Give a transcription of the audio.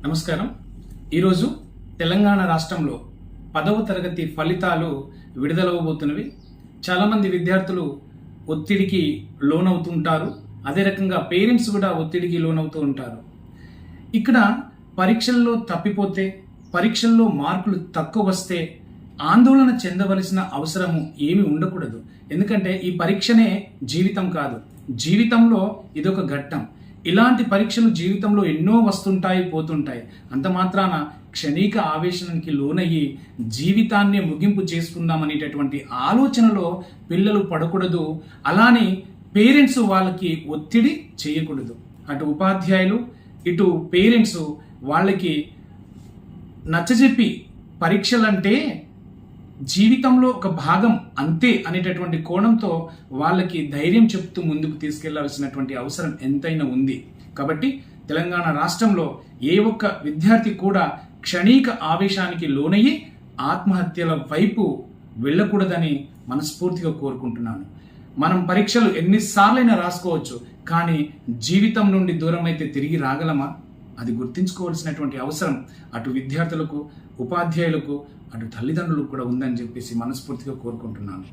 నమస్కారం. ఈరోజు తెలంగాణ రాష్ట్రంలో 10వ తరగతి ఫలితాలు విడుదలవబోతున్నవి. చాలామంది విద్యార్థులు ఒత్తిడికి లోనవుతుంటారు. అదే రకంగా పేరెంట్స్ కూడా ఒత్తిడికి లోనవుతూ ఉంటారు. ఇక్కడ పరీక్షల్లో తప్పిపోతే, పరీక్షల్లో మార్కులు తక్కువ వస్తే ఆందోళన చెందవలసిన అవసరము ఏమీ ఉండకూడదు. ఎందుకంటే ఈ పరీక్షనే జీవితం కాదు. జీవితంలో ఇదొక ఘట్టం. ఇలాంటి పరీక్షలు జీవితంలో ఎన్నో వస్తుంటాయి, పోతుంటాయి. అంత మాత్రాన క్షణిక ఆవేశానికి లోనయ్యి జీవితాన్ని ముగింపు చేసుకుందామనేటటువంటి ఆలోచనలో పిల్లలు పడకూడదు. అలానే పేరెంట్స్ వాళ్ళకి ఒత్తిడి చేయకూడదు. అటు ఉపాధ్యాయులు ఇటు పేరెంట్స్ వాళ్ళకి నచ్చజెప్పి పరీక్షలంటే జీవితంలో ఒక భాగం అంతే అనేటటువంటి కోణంతో వాళ్ళకి ధైర్యం చెప్తూ ముందుకు తీసుకెళ్లాల్సినటువంటి అవసరం ఎంతైనా ఉంది. కాబట్టి తెలంగాణ రాష్ట్రంలో ఏ ఒక్క విద్యార్థి కూడా క్షణిక ఆవేశానికి లోనయ్యి ఆత్మహత్యల వైపు వెళ్ళకూడదని మనస్ఫూర్తిగా కోరుకుంటున్నాను. మనం పరీక్షలు ఎన్నిసార్లైనా రాసుకోవచ్చు, కానీ జీవితం నుండి దూరం అయితే తిరిగి రాగలమా? అది గుర్తించుకోవాల్సినటువంటి అవసరం అటు విద్యార్థులకు, ఉపాధ్యాయులకు, అటు తల్లిదండ్రులకు కూడా ఉందని చెప్పేసి మనస్ఫూర్తిగా కోరుకుంటున్నాను.